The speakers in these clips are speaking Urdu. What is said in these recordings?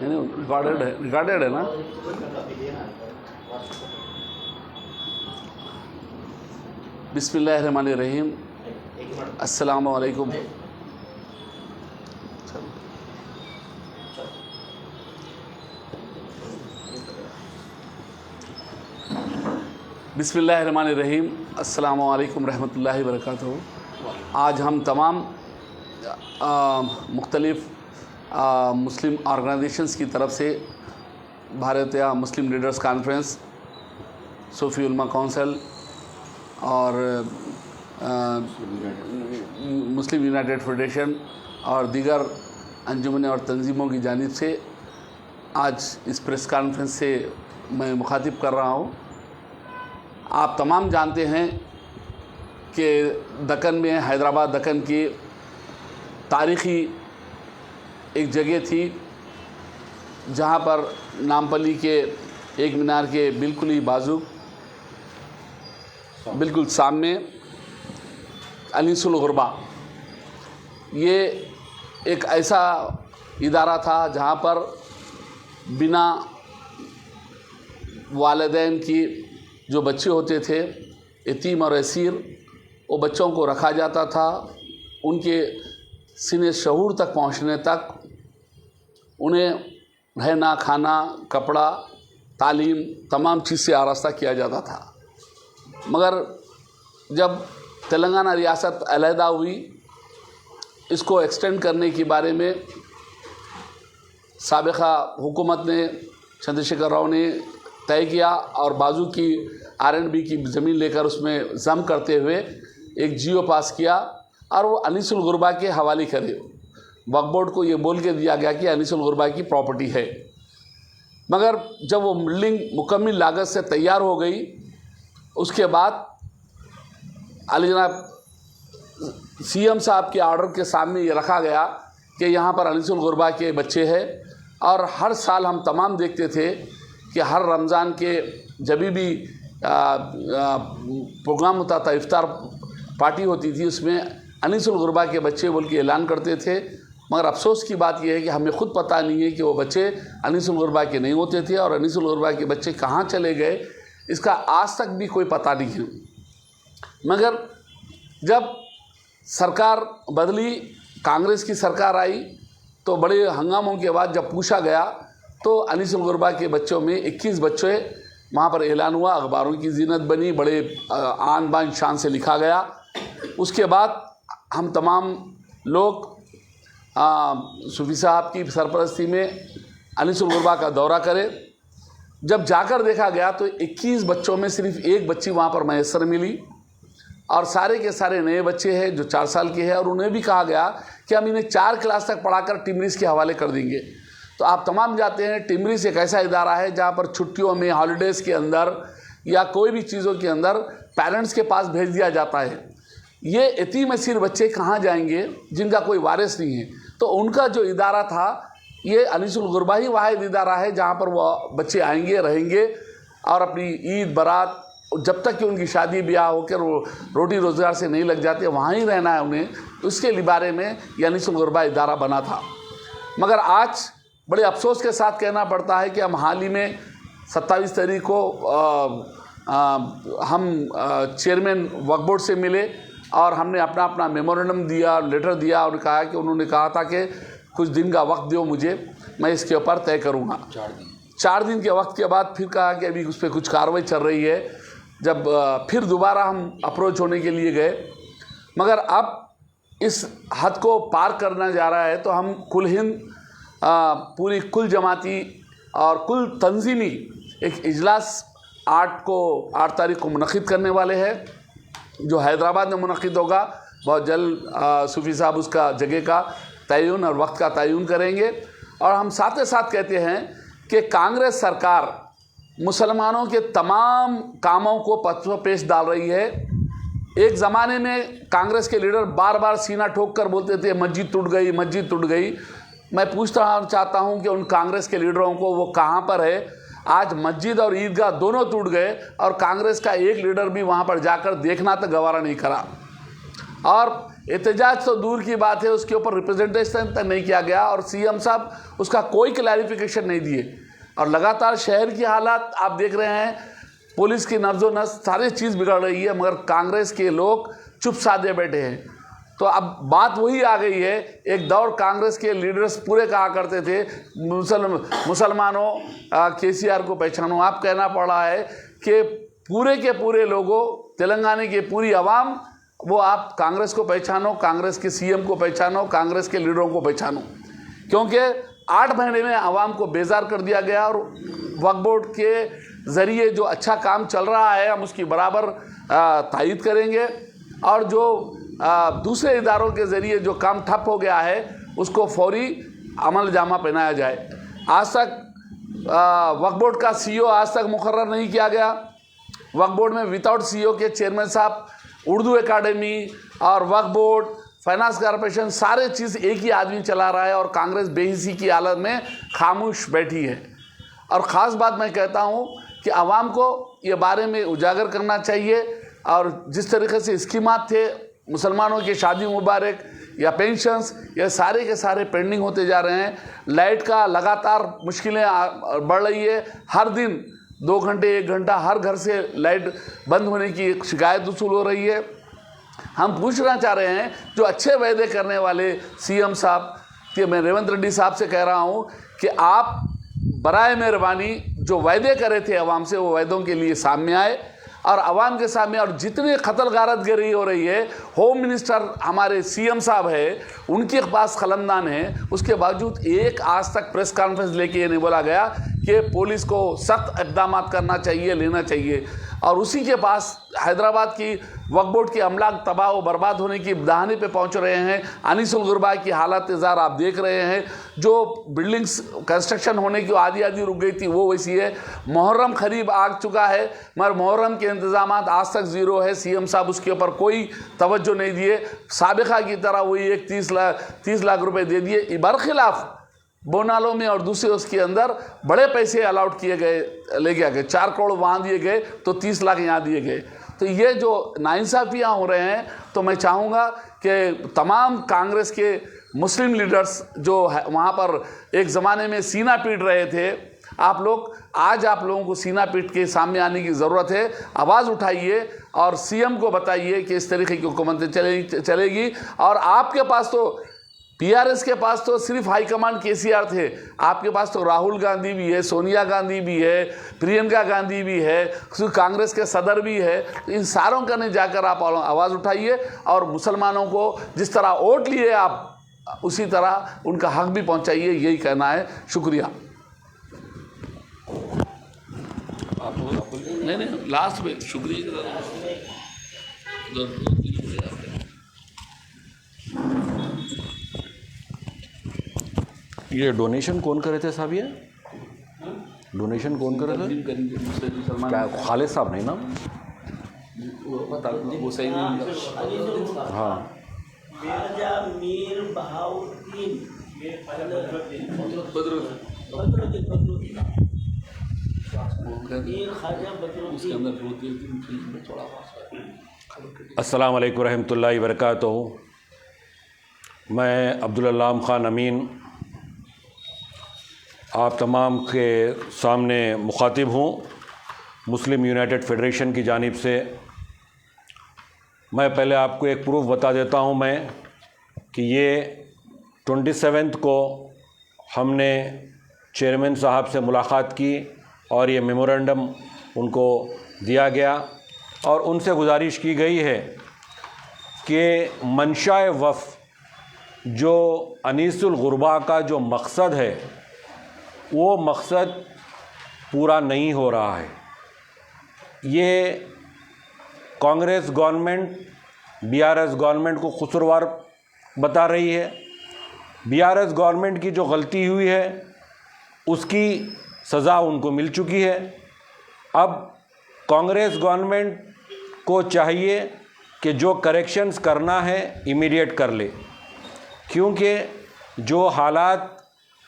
ریکارڈیڈ ہے نا. بسم اللہ الرحمن الرحیم. السلام علیکم. بسم اللہ الرحمن الرحیم. السلام علیکم رحمۃ اللہ وبرکاتہ. آج ہم تمام مختلف مسلم آرگنائزیشنز کی طرف سے بھارتیہ مسلم لیڈرز کانفرنس، صوفی علماء کونسل اور مسلم یونائٹڈ فیڈریشن اور دیگر انجمنیں اور تنظیموں کی جانب سے آج اس پریس کانفرنس سے میں مخاطب کر رہا ہوں. آپ تمام جانتے ہیں کہ دکن میں، حیدرآباد دکن کی تاریخی ایک جگہ تھی جہاں پر نامپلی کے ایک مینار کے بالکل ہی بازو، بالکل سامنے انیس الغربا، یہ ایک ایسا ادارہ تھا جہاں پر بنا والدین کی جو بچے ہوتے تھے، یتیم اور اسیر، وہ بچوں کو رکھا جاتا تھا. ان کے سن شعور تک پہنچنے تک انہیں رہنا، کھانا، کپڑا، تعلیم، تمام چیز سے آراستہ کیا جاتا تھا. مگر جب تلنگانہ ریاست علیحدہ ہوئی، اس کو ایکسٹینڈ کرنے کے بارے میں سابقہ حکومت نے، چندر شیکھر راؤ نے طے کیا اور بازو کی R&B کی زمین لے کر اس میں ضم کرتے ہوئے ایک جیو پاس کیا اور وہ انیس الغربا کے حوالے کرے. وقف بورڈ کو یہ بول کے دیا گیا کہ انیس الغربا کی پراپرٹی ہے. مگر جب وہ بلڈنگ مکمل لاگت سے تیار ہو گئی، اس کے بعد علی جناب CM صاحب کے آرڈر کے سامنے یہ رکھا گیا کہ یہاں پر انیس الغربا کے بچے ہیں. اور ہر سال ہم تمام دیکھتے تھے کہ ہر رمضان کے جب بھی پروگرام ہوتا تھا، افطار پارٹی ہوتی تھی، اس میں انیس الغربا کے بچے بول کے اعلان کرتے تھے. مگر افسوس کی بات یہ ہے کہ ہمیں خود پتہ نہیں ہے کہ وہ بچے انیس الغربا کے نہیں ہوتے تھے اور انیس الغربا کے بچے کہاں چلے گئے، اس کا آج تک بھی کوئی پتہ نہیں ہے. مگر جب سرکار بدلی، کانگریس کی سرکار آئی، تو بڑے ہنگاموں کے بعد جب پوچھا گیا تو انیس الغربا کے بچوں میں 21 بچے وہاں پر اعلان ہوا، اخباروں کی زینت بنی، بڑے آن بان شان سے لکھا گیا. اس کے بعد ہم تمام لوگ صوفی صاحب کی سرپرستی میں انیس الغربا کا دورہ کرے. جب جا کر دیکھا گیا تو 21 بچوں میں صرف ایک بچی وہاں پر میسر ملی اور سارے کے سارے نئے بچے ہیں جو 4 سال کے ہیں، اور انہیں بھی کہا گیا کہ ہم انہیں 4 کلاس تک پڑھا کر ٹمریز کے حوالے کر دیں گے. تو آپ تمام جانتے ہیں ٹمریز ایک ایسا ادارہ ہے جہاں پر چھٹیوں میں، ہالیڈیز کے اندر یا کوئی بھی چیزوں کے اندر پیرنٹس کے پاس بھیج دیا جاتا ہے. یہ یتیم اسیر بچے کہاں جائیں گے جن کا کوئی وارث نہیں ہے؟ تو ان کا جو ادارہ تھا، یہ انیس الغربا ہی واحد ادارہ ہے جہاں پر وہ بچے آئیں گے، رہیں گے اور اپنی عید برات جب تک کہ ان کی شادی بیاہ ہو کر وہ روٹی روزگار سے نہیں لگ جاتے، وہاں ہی رہنا ہے انہیں. اس کے بارے میں یہ انیس الغربا ادارہ بنا تھا. مگر آج بڑے افسوس کے ساتھ کہنا پڑتا ہے کہ ہم حال ہی میں 27 تاریخ کو ہم چیئرمین وقف بورڈ سے ملے اور ہم نے اپنا میمورنڈم دیا، لیٹر دیا اور کہا کہ انہوں نے کہا تھا کہ کچھ دن کا وقت دو مجھے، میں اس کے اوپر طے کروں گا. 4 دن کے وقت کے بعد پھر کہا کہ ابھی اس پہ کچھ کارروائی چل رہی ہے. جب پھر دوبارہ ہم اپروچ ہونے کے لیے گئے، مگر اب اس حد کو پار کرنا جا رہا ہے تو ہم کل ہند، پوری کل جماعتی اور کل تنظیمی ایک اجلاس 8 تاریخ کو منعقد کرنے والے ہیں، جو حیدرآباد میں منعقد ہوگا. بہت جلد صوفی صاحب اس کا جگہ کا تعین اور وقت کا تعین کریں گے. اور ہم ساتھ ساتھ کہتے ہیں کہ کانگریس سرکار مسلمانوں کے تمام کاموں کو پتوں پیش ڈال رہی ہے. ایک زمانے میں کانگریس کے لیڈر بار بار سینہ ٹھوک کر بولتے تھے مسجد ٹوٹ گئی، مسجد ٹوٹ گئی. میں پوچھنا چاہتا ہوں کہ ان کانگریس کے لیڈروں کو وہ کہاں پر ہے؟ آج مسجد اور عیدگاہ دونوں ٹوٹ گئے اور کانگریس کا ایک لیڈر بھی وہاں پر جا کر دیکھنا تک گوارا نہیں کرا. اور احتجاج تو دور کی بات ہے، اس کے اوپر ریپرزنٹیشن تک نہیں کیا گیا، اور سی ایم صاحب اس کا کوئی کلیریفیکیشن نہیں دیے، اور لگاتار شہر کی حالات آپ دیکھ رہے ہیں، پولیس کی نبض و نبض ساری چیز بگڑ رہی ہے، مگر کانگریس کے لوگ چپ سادے بیٹھے ہیں۔ تو اب بات وہی آ گئی ہے، ایک دور کانگریس کے لیڈرز پورے کہا کرتے تھے مسلمانوں کے سی آر کو پہچانو، آپ کہنا پڑ رہا ہے کہ پورے کے پورے لوگوں، تلنگانہ کی پوری عوام، وہ آپ کانگریس کو پہچانو، کانگریس کے سی ایم کو پہچانو، کانگریس کے لیڈروں کو پہچانو، کیونکہ 8 مہینے میں عوام کو بیزار کر دیا گیا، اور وقف بورڈ کے ذریعے جو اچھا کام چل رہا ہے ہم اس کی برابر تائید کریں گے، اور جو دوسرے اداروں کے ذریعے جو کام ٹھپ ہو گیا ہے اس کو فوری عمل جامہ پہنایا جائے۔ آج تک وقف بورڈ کا سی او آج تک مقرر نہیں کیا گیا، وقف بورڈ میں وداؤٹ سی او کے چیئرمین صاحب، اردو اکیڈمی اور وقف بورڈ، فائنانس کارپوریشن، سارے چیز ایک ہی آدمی چلا رہا ہے، اور کانگریس بے حسی کی حالت میں خاموش بیٹھی ہے۔ اور خاص بات میں کہتا ہوں کہ عوام کو یہ بارے میں اجاگر کرنا چاہیے، اور جس طریقے سے اسکیمات تھے مسلمانوں کی شادی مبارک یا پینشنز، یہ سارے کے سارے پینڈنگ ہوتے جا رہے ہیں، لائٹ کا لگاتار مشکلیں بڑھ رہی ہے، ہر دن 2 گھنٹے 1 گھنٹہ ہر گھر سے لائٹ بند ہونے کی شکایت وصول ہو رہی ہے۔ ہم پوچھنا چاہ رہے ہیں جو اچھے وعدے کرنے والے سی ایم صاحب، کہ میں ریونت ریڈی صاحب سے کہہ رہا ہوں کہ آپ برائے مہربانی جو وعدے کرے تھے عوام سے، وہ وعدوں کے لیے سامنے آئے، اور عوام کے سامنے، اور جتنے قتل غارت گری ہو رہی ہے، ہوم منسٹر ہمارے سی ایم صاحب ہے، ان کے پاس قلمدان ہے، اس کے باوجود ایک آج تک پریس کانفرنس لے کے یہ نہیں بولا گیا کہ پولیس کو سخت اقدامات کرنا چاہیے، لینا چاہیے، اور اسی کے پاس حیدرآباد کی وقف بورڈ کی املاک تباہ و برباد ہونے کی دہانے پہ پہنچ رہے ہیں۔ انیس الغربا کی حالت زار آپ دیکھ رہے ہیں، جو بلڈنگز کنسٹرکشن ہونے کی آدھی رک گئی تھی وہ ویسی ہے۔ محرم قریب آ چکا ہے، مگر محرم کے انتظامات آج تک زیرو ہے، سی ایم صاحب اس کے اوپر کوئی توجہ نہیں دیے، سابقہ کی طرح وہی 30 لاکھ روپے دے دیے، برخلاف بونالوں میں اور دوسرے اس کے اندر بڑے پیسے الاٹ کیے گئے، لے گیا گئے، 4 کروڑ وہاں دیے گئے تو 30 لاکھ یہاں دیے گئے۔ تو یہ جو ناانصافیاں ہو رہے ہیں، تو میں چاہوں گا کہ تمام کانگریس کے مسلم لیڈرز جو وہاں پر ایک زمانے میں سینہ پیٹ رہے تھے، آپ لوگوں کو سینہ پیٹ کے سامنے آنے کی ضرورت ہے، آواز اٹھائیے اور سی ایم کو بتائیے کہ اس طریقے کی حکومت چلے گی۔ اور آپ کے پاس تو پی آر ایس کے پاس تو صرف ہائی کمانڈ کے سی آر تھے، آپ کے پاس تو راہل گاندھی بھی ہے، سونیا گاندھی بھی ہے، پرینکا گاندھی بھی ہے، کانگریس کے صدر بھی ہے، ان ساروں کا نہیں جا کر آپ آواز اٹھائیے، اور مسلمانوں کو جس طرح ووٹ لیے آپ اسی طرح ان کا حق بھی پہنچائیے، یہی کہنا ہے۔ شکریہ۔ نہیں لاسٹ میں شکریہ۔ یہ ڈونیشن کون کرے تھے صاحب؟ یہ ڈونیشن کون کرے تھے؟ کیا خالد صاحب نہیں نا؟ وہ صحیح نہیں۔ ہاں السلام علیکم ورحمۃ اللہ وبرکاتہ۔ میں عبدالعلام خان امین آپ تمام کے سامنے مخاطب ہوں مسلم یونائٹڈ فیڈریشن کی جانب سے۔ میں پہلے آپ کو ایک پروف بتا دیتا ہوں میں کہ یہ 27 کو ہم نے چیئرمین صاحب سے ملاقات کی اور یہ میمورنڈم ان کو دیا گیا، اور ان سے گزارش کی گئی ہے کہ منشاء وقف جو انیس الغربا کا جو مقصد ہے وہ مقصد پورا نہیں ہو رہا ہے۔ یہ Congress government B R S government کو قصوروار بتا رہی ہے۔ بی آر ایس گورنمنٹ کی جو غلطی ہوئی ہے اس کی سزا ان کو مل چکی ہے۔ اب کانگریس گورنمنٹ کو چاہیے کہ جو کریکشنز کرنا ہے امیڈیٹ کر لے، کیونکہ جو حالات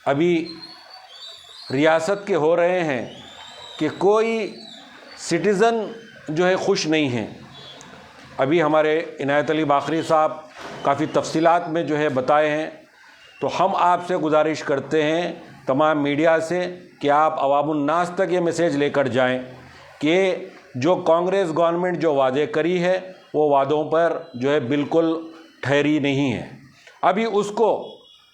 ابھی ریاست کے ہو رہے ہیں کہ کوئی سٹیزن جو ہے خوش نہیں ہیں۔ ابھی ہمارے عنایت علی باقری صاحب کافی تفصیلات میں جو ہے بتائے ہیں. تو ہم آپ سے گزارش کرتے ہیں تمام میڈیا سے کہ آپ عوام الناس تک یہ میسیج لے کر جائیں کہ جو کانگریس گورنمنٹ جو وعدے کری ہے وہ وعدوں پر جو ہے بالکل ٹھہری نہیں ہے. ابھی اس کو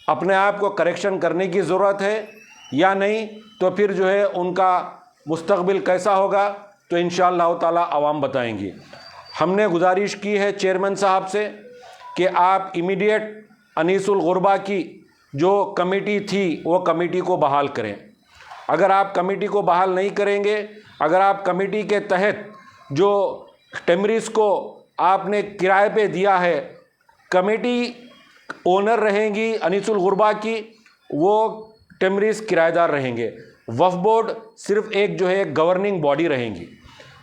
اپنے آپ کو کریکشن کرنے کی ضرورت ہے یا نہیں, تو پھر جو ہے ان کا مستقبل کیسا ہوگا تو انشاءاللہ تعالی عوام بتائیں گی. ہم نے گزارش کی ہے چیئرمین صاحب سے کہ آپ امیڈیٹ انیس الغربا کی جو کمیٹی تھی وہ کمیٹی کو بحال کریں. اگر آپ کمیٹی کو بحال نہیں کریں گے, اگر آپ کمیٹی کے تحت جو ٹیمریز کو آپ نے کرائے پہ دیا ہے, کمیٹی اونر رہیں گی انیس الغربا کی, وہ ٹیمریز کرایہ دار رہیں گے. وقف بورڈ صرف ایک جو ہے گورننگ باڈی رہیں گی.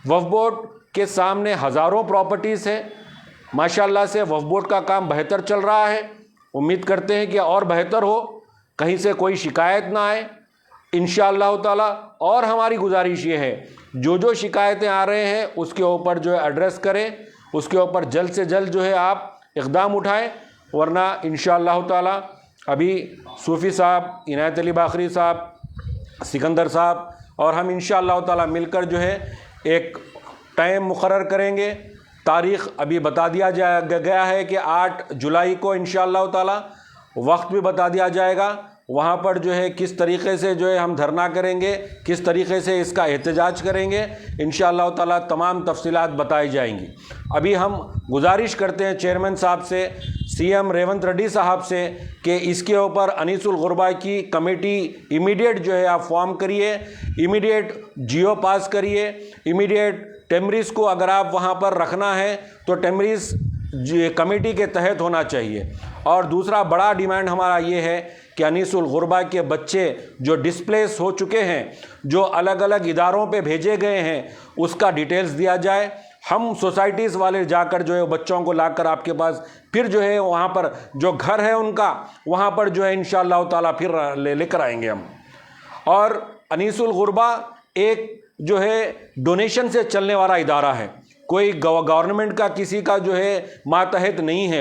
وقف بورڈ کے سامنے ہزاروں پراپرٹیز ہیں. ماشاءاللہ سے وقف بورڈ کا کام بہتر چل رہا ہے. امید کرتے ہیں کہ اور بہتر ہو, کہیں سے کوئی شکایت نہ آئے انشاءاللہ تعالی. اور ہماری گزارش یہ ہے جو شکایتیں آ رہے ہیں اس کے اوپر جو ہے ایڈریس کریں, اس کے اوپر جلد سے جلد جو ہے آپ اقدام اٹھائیں, ورنہ انشاءاللہ تعالی ابھی صوفی صاحب, عنایت علی باقری صاحب, سکندر صاحب اور ہم انشاءاللہ تعالی مل کر جو ہے ایک ٹائم مقرر کریں گے. تاریخ ابھی بتا دیا گیا ہے کہ 8 جولائی کو انشاءاللہ تعالی, وقت بھی بتا دیا جائے گا. وہاں پر جو ہے کس طریقے سے جو ہے ہم دھرنا کریں گے, کس طریقے سے اس کا احتجاج کریں گے, انشاءاللہ تعالی تمام تفصیلات بتائی جائیں گی. ابھی ہم گزارش کرتے ہیں چیئرمین صاحب سے, سی ایم ریونت ریڈی صاحب سے کہ اس کے اوپر انیس الغربا کی کمیٹی امیڈیٹ جو ہے آپ فارم کریے, امیڈیٹ جیو پاس کریے, امیڈیٹ ٹیمریز کو اگر آپ وہاں پر رکھنا ہے تو ٹیمریز کمیٹی کے تحت ہونا چاہیے. اور دوسرا بڑا ڈیمانڈ ہمارا یہ ہے کہ انیس الغربا کے بچے جو ڈسپلیس ہو چکے ہیں, جو الگ الگ اداروں پہ بھیجے گئے ہیں, اس کا ڈیٹیلز دیا جائے. ہم سوسائٹیز والے جا کر جو ہے بچوں کو لا کر آپ کے پاس پھر جو ہے وہاں پر جو گھر ہے ان کا, وہاں پر جو ہے انشاءاللہ تعالی پھر لے کر آئیں گے ہم. اور انیس الغربا ایک جو ہے ڈونیشن سے چلنے والا ادارہ ہے, کوئی گورنمنٹ کا کسی کا جو ہے ماتحت نہیں ہے.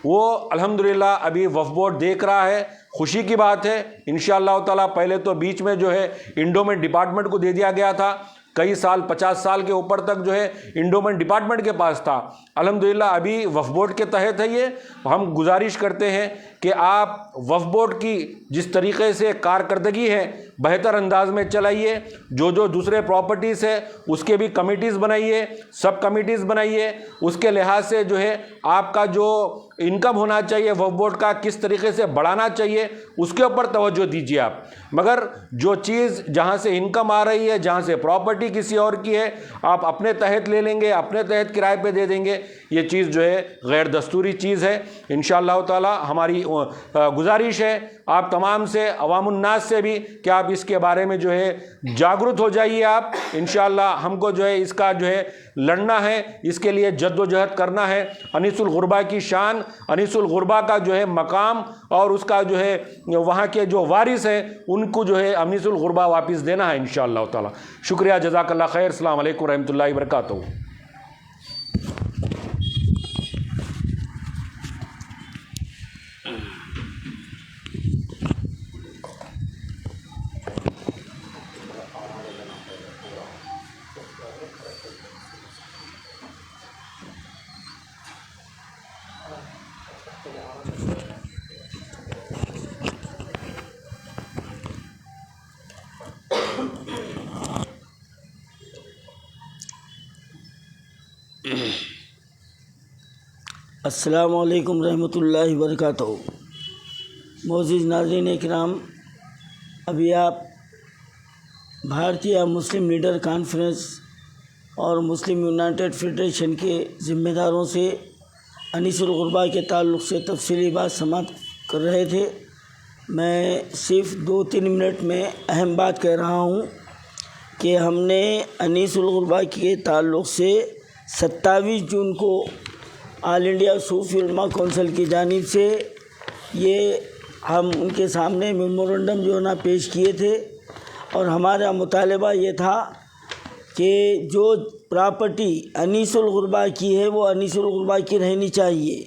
وہ الحمدللہ ابھی وقف بورڈ دیکھ رہا ہے, خوشی کی بات ہے انشاءاللہ تعالی. پہلے تو بیچ میں جو ہے انڈومنٹ ڈپارٹمنٹ کو دے دیا گیا تھا, کئی سال 50 سال کے اوپر تک جو ہے انڈومنٹ ڈپارٹمنٹ کے پاس تھا. الحمدللہ ابھی وقف بورڈ کے تحت ہے یہ. ہم گزارش کرتے ہیں کہ آپ وقف بورڈ کی جس طریقے سے کارکردگی ہے بہتر انداز میں چلائیے. جو دوسرے پراپرٹیز ہے اس کے بھی کمیٹیز بنائیے, سب کمیٹیز بنائیے. اس کے لحاظ سے جو ہے آپ کا جو انکم ہونا چاہیے وقف بورڈ کا کس طریقے سے بڑھانا چاہیے اس کے اوپر توجہ دیجیے آپ. مگر جو چیز جہاں سے انکم آ رہی ہے, جہاں سے پراپرٹی کسی اور کی ہے, آپ اپنے تحت لے لیں گے, اپنے تحت کرائے پہ دے دیں گے, یہ چیز جو ہے غیر دستوری چیز ہے. انشاءاللہ تعالی ہماری گزارش ہے آپ تمام سے, عوام الناس سے بھی, کہ آپ اس کے بارے میں جو ہے جاگرت ہو جائیے. آپ انشاءاللہ ہم کو جو ہے اس کا جو ہے لڑنا ہے, اس کے لیے جد و جہد کرنا ہے. انیس الغربا کی شان, انیس الغربا کا جو ہے مقام اور اس کا جو ہے وہاں کے جو وارث ہیں ان کو جو ہے انیس الغربا واپس دینا ہے انشاءاللہ تعالی. شکریہ, جزاک اللہ خیر. السلام علیکم ورحمۃ اللہ وبرکاتہ. السلام علیکم رحمۃ اللہ وبرکاتہ. معزز ناظرین کرام, ابھی آپ بھارتیہ مسلم لیڈر کانفرنس اور مسلم یونائٹڈ فیڈریشن کے ذمہ داروں سے انیس الغربا کے تعلق سے تفصیلی بات سماعت کر رہے تھے. میں صرف 2-3 منٹ میں اہم بات کہہ رہا ہوں کہ ہم نے انیس الغربا کے تعلق سے 27 جون کو آل انڈیا صوفی علماء کونسل کی جانب سے یہ ہم ان کے سامنے میمورنڈم جو ہے نا پیش کیے تھے, اور ہمارا مطالبہ یہ تھا کہ جو پراپرٹی انیس الغربا کی ہے وہ انیس الغربا کی رہنی چاہیے,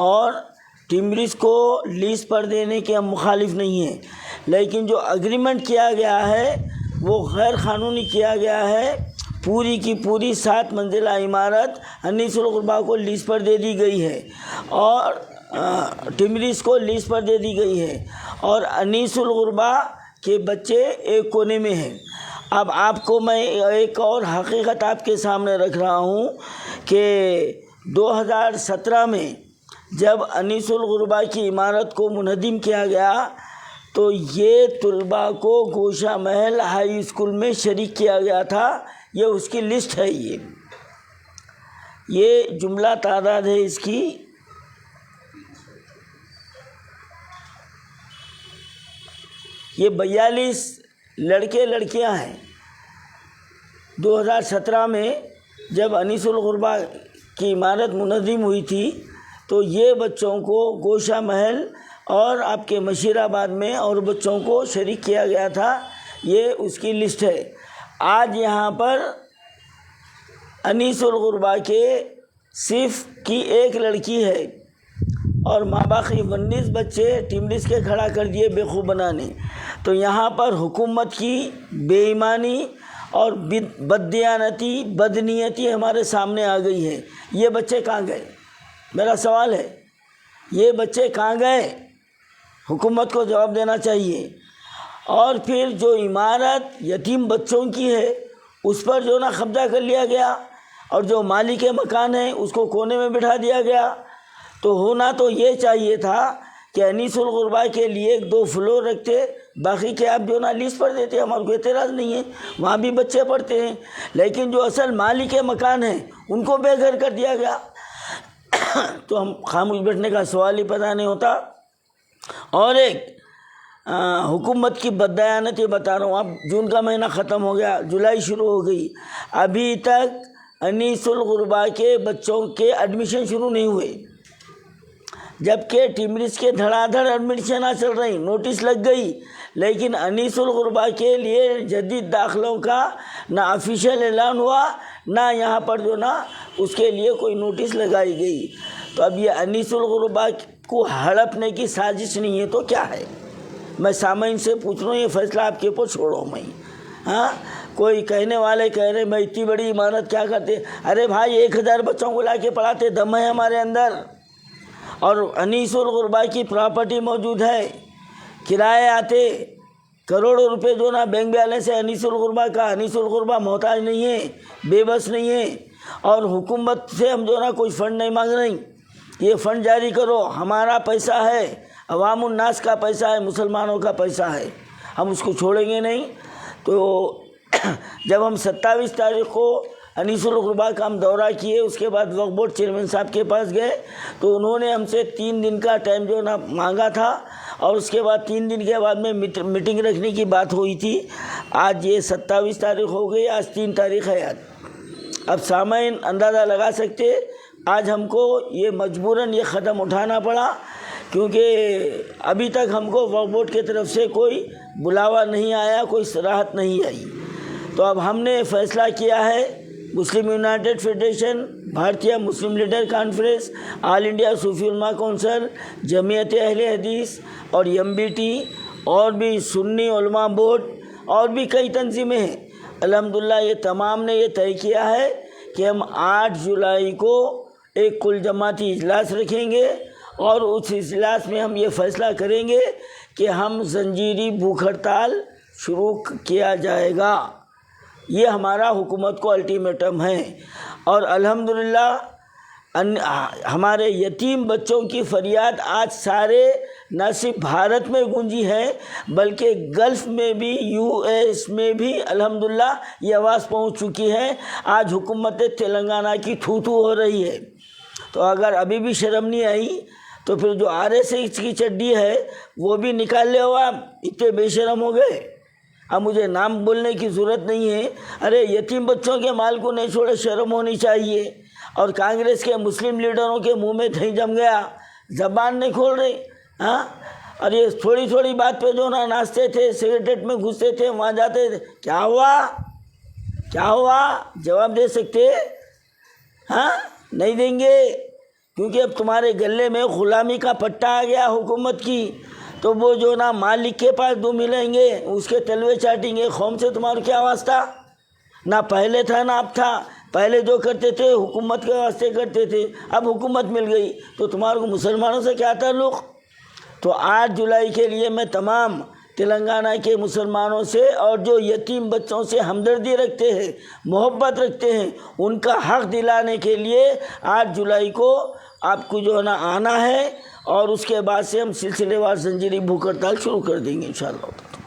اور ٹمبرس کو لیز پر دینے کے ہم مخالف نہیں ہیں، لیکن جو اگریمنٹ کیا گیا ہے وہ غیر قانونی کیا گیا ہے۔ پوری کی پوری 7 منزلہ عمارت انیس الغربا کو لیز پر دے دی گئی ہے اور ٹمبرس کو لیز پر دے دی گئی ہے، اور انیس الغربا کے بچے ایک کونے میں ہیں۔ اب آپ کو میں ایک اور حقیقت آپ کے سامنے رکھ رہا ہوں کہ 2017 میں جب انیس الغربا کی عمارت کو منہدم کیا گیا تو یہ طلباء کو گوشہ محل ہائی اسکول میں شریک کیا گیا تھا۔ یہ اس کی لسٹ ہے، یہ جملہ تعداد ہے اس کی۔ یہ 42 لڑکے لڑکیاں ہیں۔ 2017 میں جب انیس الغربا کی عمارت منہدم ہوئی تھی تو یہ بچوں کو گوشہ محل اور آپ کے مشیر آباد میں اور بچوں کو شریک کیا گیا تھا۔ یہ اس کی لسٹ ہے۔ آج یہاں پر انیس الغربا کے صرف کی ایک لڑکی ہے اور ماں باقی 19 بچے ٹمبرس کے کھڑا کر دیے بیوقوف بنانے۔ تو یہاں پر حکومت کی بے ایمانی اور بددیانتی بدنیتی ہمارے سامنے آ گئی ہے۔ یہ بچے کہاں گئے؟ میرا سوال ہے، یہ بچے کہاں گئے؟ حکومت کو جواب دینا چاہیے۔ اور پھر جو عمارت یتیم بچوں کی ہے اس پر جو نا قبضہ کر لیا گیا اور جو مالک مکان ہے اس کو کونے میں بٹھا دیا گیا۔ تو ہونا تو یہ چاہیے تھا کہ انیس الغربا کے لیے 2 فلور رکھتے، باقی کے آپ جو نا لیز پر دیتے، ہمارے کو اعتراض نہیں ہے، وہاں بھی بچے پڑھتے ہیں۔ لیکن جو اصل مالک مکان ہیں ان کو بے گھر کر دیا گیا۔ تو ہم خاموش بیٹھنے کا سوال ہی پیدا نہیں ہوتا۔ اور ایک حکومت کی بددیانتی بتا رہا ہوں، اب جون کا مہینہ ختم ہو گیا، جولائی شروع ہو گئی، ابھی تک انیس الغربا کے بچوں کے ایڈمیشن شروع نہیں ہوئے، جبکہ ٹمبرس کے دھڑا دھڑ ایڈمیشن چل رہی، نوٹس لگ گئی، لیکن انیس الغربا کے لیے جدید داخلوں کا نہ آفیشیل اعلان ہوا، نہ یہاں پر جو نا اس کے لیے کوئی نوٹس لگائی گئی۔ تو اب یہ انیس الغربا کو ہڑپنے کی سازش نہیں ہے تو کیا ہے؟ میں سامعین سے پوچھ رہا ہوں، یہ فیصلہ آپ کے اوپر چھوڑو میں۔ ہاں، کوئی کہنے والے کہہ رہے میں اتنی بڑی عمارت کیا کرتے؟ ارے بھائی 1000 بچوں کو لا کے پڑھاتے، دم ہے ہمارے اندر، اور انیس الغربا کی پراپرٹی موجود ہے، کرائے آتے کروڑوں روپے جو نا بینک بیلنس ہے انیس الغربا کا۔ انیس الغربا محتاج نہیں ہے، بے بس نہیں ہے، اور حکومت سے ہم جو نا کوئی فنڈ نہیں مانگ رہے۔ یہ فنڈ جاری کرو، ہمارا پیسہ ہے، عوام الناس کا پیسہ ہے، مسلمانوں کا پیسہ ہے، ہم اس کو چھوڑیں گے نہیں۔ تو جب ہم 27 تاریخ کو انیس الغربا کا ہم دورہ کیے، اس کے بعد وقف بورڈ چیئرمین صاحب کے پاس گئے تو انہوں نے ہم سے 3 دن کا ٹائم جو نا مانگا تھا، اور اس کے بعد 3 دن کے بعد میں میٹنگ رکھنے کی بات ہوئی تھی۔ آج یہ 27 تاریخ ہو گئی، آج 3 تاریخ ہے۔ اب سامعین اندازہ لگا سکتے آج ہم کو یہ مجبوراً یہ قدم اٹھانا پڑا، کیونکہ ابھی تک ہم کو وقف بورڈ کی طرف سے کوئی بلاوا نہیں آیا، کوئی صراحت نہیں آئی۔ تو اب ہم نے فیصلہ کیا ہے، مسلم یونائٹڈ فیڈریشن، بھارتیہ مسلم لیڈر کانفرنس، آل انڈیا صوفی علماء کونسل، جمعیت اہل حدیث اور MBT اور بھی سنی علماء بورڈ اور بھی کئی تنظیمیں ہیں، الحمدللہ یہ تمام نے یہ طے کیا ہے کہ ہم 8 جولائی کو ایک کل جماعتی اجلاس رکھیں گے، اور اس اجلاس میں ہم یہ فیصلہ کریں گے کہ ہم زنجیری بھوک ہڑتال شروع کیا جائے گا۔ یہ ہمارا حکومت کو الٹیمیٹم ہے، اور الحمدللہ ہمارے یتیم بچوں کی فریاد آج سارے نہ صرف بھارت میں گونجی ہے بلکہ گلف میں بھی، US میں بھی الحمدللہ یہ آواز پہنچ چکی ہے۔ آج حکومت تلنگانہ کی تھو تھو ہو رہی ہے۔ تو اگر ابھی بھی شرم نہیں آئی تو پھر جو RSS کی چڈی ہے وہ بھی نکال لے ہو، آپ اتنے بے شرم ہو گئے۔ اب مجھے نام بولنے کی ضرورت نہیں ہے، ارے یتیم بچوں کے مال کو نہیں چھوڑے، شرم ہونی چاہیے۔ اور کانگریس کے مسلم لیڈروں کے منہ میں دہی جم گیا، زبان نہیں کھول رہے۔ ہاں، اور یہ تھوڑی تھوڑی بات پہ جو نا ناچتے تھے، سیکریٹریٹ میں گھستے تھے، وہاں جاتے تھے، کیا ہوا؟ کیا ہوا؟ جواب دے سکتے؟ ہاں، نہیں دیں گے، کیونکہ اب تمہارے گلے میں غلامی کا پٹا آ گیا حکومت کی، تو وہ جو نا مالک کے پاس دو ملیں گے اس کے تلوے چاٹیں گے، قوم سے تمہارا کیا واسطہ؟ نہ پہلے تھا نہ اب تھا، پہلے جو کرتے تھے حکومت کے واسطے کرتے تھے، اب حکومت مل گئی تو تمہارے کو مسلمانوں سے کیا تعلق؟ تو 8 جولائی کے لیے میں تمام تلنگانہ کے مسلمانوں سے اور جو یتیم بچوں سے ہمدردی رکھتے ہیں، محبت رکھتے ہیں، ان کا حق دلانے کے لیے 8 جولائی کو آپ کو جو ہے نا آنا ہے، اور اس کے بعد سے ہم سلسلے وار زنجیری بھوک ہڑتال شروع کر دیں گے انشاءاللہ۔